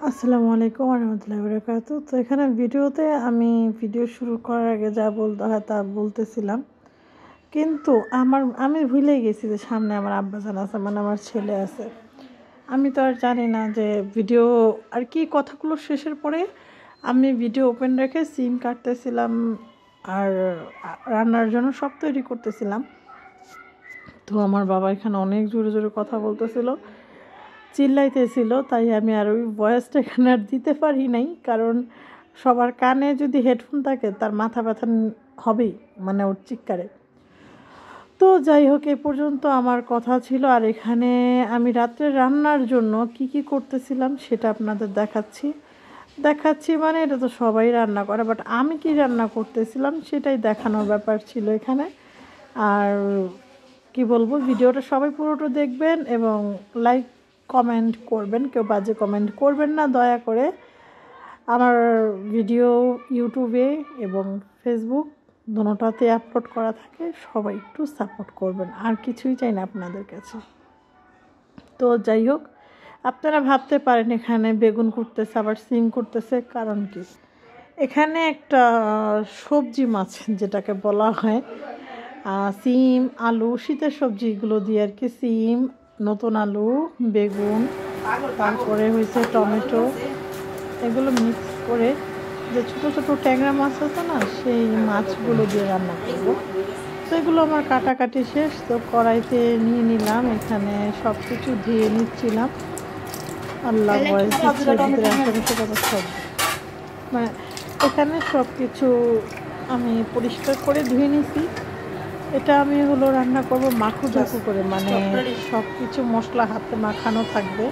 আসসালামু আলাইকুম রহমতুল্লাহি বারাকাতুহু। তো এখানে ভিডিওতে আমি ভিডিও শুরু করার আগে যা বলতে হয় তা বলতেছিলাম, কিন্তু আমি ভুলেই গেছি যে সামনে আমার আব্বাজান আছে, মানে আমার ছেলে আছে। আমি তো আর জানি না যে ভিডিও আর কি কথাগুলো শেষের পরে আমি ভিডিও ওপেন রেখে সিম কাটতেছিলাম আর রান্নার জন্য সব তৈরি করতেছিলাম। তো আমার বাবা এখানে অনেক জোরে জোরে কথা বলতেছিল, চিল্লাইতেছিল, তাই আমি আর ওই ভয়েসটা এখানে আর দিতে পারি নাই। কারণ সবার কানে যদি হেডফোন থাকে তার মাথা ব্যথা হবেই, মানে ওর চিৎকারে। তো যাই হোক, এ পর্যন্ত আমার কথা ছিল। আর এখানে আমি রাত্রে রান্নার জন্য কি করতেছিলাম সেটা আপনাদের দেখাচ্ছি মানে এটা তো সবাই রান্না করে, বাট আমি কি রান্না করতেছিলাম সেটাই দেখানোর ব্যাপার ছিল এখানে। আর কি বলবো, ভিডিওটা সবাই পুরোটা দেখবেন এবং লাইক কমেন্ট করবেন, কেউ বাজে কমেন্ট করবেন না দয়া করে। আমার ভিডিও ইউটিউবে এবং ফেসবুক দুটোতেই আপলোড করা থাকে, সবাই একটু সাপোর্ট করবেন, আর কিছুই চাই না আপনাদের কাছে। তো যাই হোক, আপনারা ভাবতে পারেন এখানে বেগুন করতেছে আবার সিম করতেছে, কারণ কি এখানে একটা সবজি মাছ যেটাকে বলা হয় সিম আলু, শীতের সবজিগুলো দিয়ে আর কি, সিম, নতুন আলু, বেগুন, তারপরে হয়েছে টমেটো, এগুলো মিক্স করে যে ছোটো ছোটো ট্যাংরা মাছ আছে না, সেই মাছগুলো দিয়ে রান্না করবো। তো এগুলো আমার কাটাকাটি শেষ, তো কড়াইতে নিয়ে নিলাম, এখানে সব কিছু ধুয়ে নিচ্ছিলাম। আল্লাহ বয়স সব মানে এখানে সব কিছু আমি পরিষ্কার করে ধুয়ে নিছি। এটা আমি হলো রান্না করবো মাখু করে, মানে সব কিছু মশলা হাতে মাখানো থাকবে।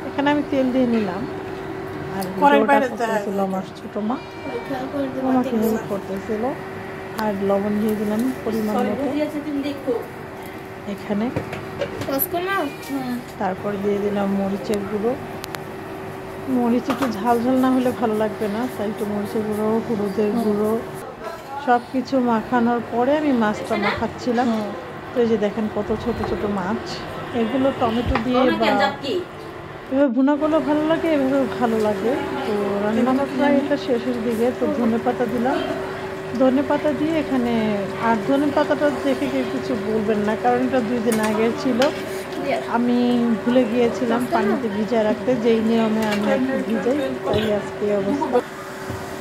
এখানে আমি তেল দিয়ে নিলাম, আর করতেছিল আমার ছোটো মা, আমাকে হেল্প করতেছিল। আর লবণ দিয়ে দিলাম পরিমাণ মতো এখানে, তারপর দিয়ে দিলাম মরিচের গুঁড়ো। মরিচ একটু ঝাল না হলে ভালো লাগবে না, তাই একটু মরিচের গুঁড়ো, হলুদের গুঁড়ো সব কিছু মাখানোর পরে আমি মাছটা মাখাচ্ছিলাম। তো এই যে দেখেন কত ছোট ছোট মাছ, এগুলো টমেটো দিয়ে বা এভাবে ভুনা করলেও ভালো লাগে, এভাবেও ভালো লাগে। তো রান্নাটা প্রায় এটা শেষের দিকে, তো ধনেপাতা দিলাম। ধনেপাতা দিয়ে এখানে, আর ধনেপাতাটা দেখে কেউ কিছু বলবেন না, কারণ এটা 2 দিন আগের ছিল, আমি ভুলে গিয়েছিলাম পানিতে ভিজায় রাখতে, যেই নিয়মে আমি ভিজাই, তাই আজকে অবস্থা।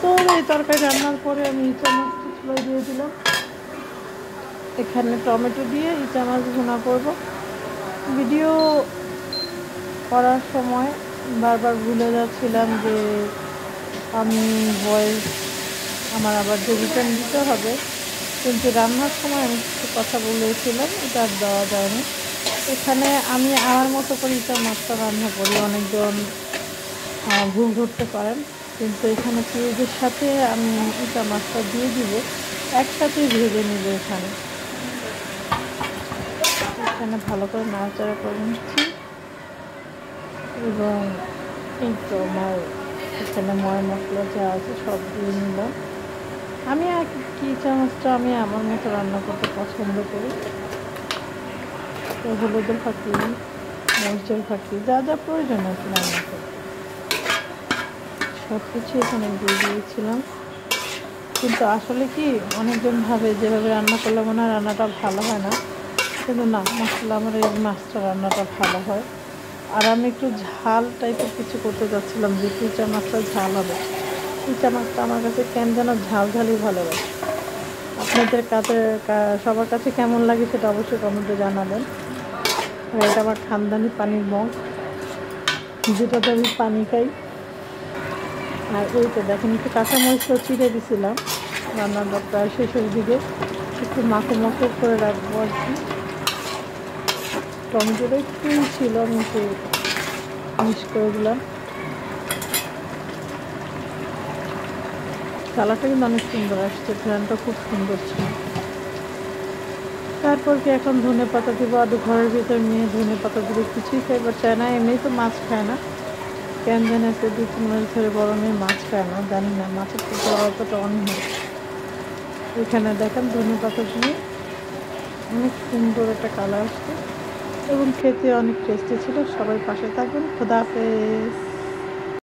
তো এই তরকারি রান্নার পরে আমি ইচা মাছটা চুলায় দিয়ে দিলাম, এখানে টমেটো দিয়ে ইচা মাছ ভুনা করব। ভিডিও করার সময় বারবার ভুলে যাচ্ছিলাম যে আমি ভয়েস আমার আবার যে রিটার্ন দিতে হবে, কিন্তু রান্নার সময় আমি কিছু কথা বলেছিলাম, এটা আর দেওয়া যায়নি। এখানে আমি আমার মতো করে ইচা মাছটা রান্না করি, অনেকজন ভুল ধরতে পারেন, কিন্তু এখানে পেঁয়াজের সাথে আমি ইচা মাছটা দিয়ে দিব, একসাথেই ভেজে নিব। এখানে ভালো করে নাড়াচাড়া করে নিচ্ছি, এবং এই তো আমার এখানে ময় মশলা যা আছে সব দিয়ে নিলাম। আমি আর কি ইচা মাছটা আমি আমার মতো রান্না করতে পছন্দ করি। তো হলুদের ফাঁকি, মরিচের ফাঁকি, যা যা প্রয়োজন আছে রান্না করতে সব কিছু এখানে দিয়ে দিয়েছিলাম। কিন্তু আসলে কি অনেকজন ভাবে যেভাবে রান্না করলে মনে হয় রান্নাটা ভালো হয় না, কিন্তু না, মশলা আমার এই মাছটা রান্নাটা ভালো হয়। আর আমি একটু ঝাল টাইপের কিছু করতে চাচ্ছিলাম, যে ইচা মাছটা ঝাল হবে। ইচা মাছটা আমার কাছে কেন যেন ঝালই ভালো লাগে। আপনাদের কাছে সবার কাছে কেমন লাগে সেটা অবশ্যই কমেন্টে জানাবেন। আর এটা আমার খানদানি পানির মগ, যেটাতে আমি পানি খাই। আর এই তো দেখেন একটু কাঁচামরিচটা চিড়ে দিছিলাম, রান্নাটা প্রায় শেষের দিকে, একটু মাখো করে রাখবো আর কি। টমেটোটা একটু ছিল, আমি একটু মিক্স করে দিলাম। কালারটা কিন্তু অনেক সুন্দর আসছে, ঘ্রাণটা খুব সুন্দর ছিল। তারপর কি এখন ধনে পাতা দিব, আর ঘরের ভিতরে নিয়ে ধনে পাতা দিলে কিছুই খাইবার চায় না, এমনি তো মাছ খায় না, কেন জানি আছে 2-3 মাস ধরে বড় মেয়ে মাছ খায় না, জানি না, মাছের প্রতি অতটা অনীহ। এখানে দেখেন ধনে পাতা দিয়ে অনেক সুন্দর একটা কালার আসছে এবং খেতে অনেক টেস্টি ছিল। সবাই পাশে থাকবেন। খোদা হাফেজ।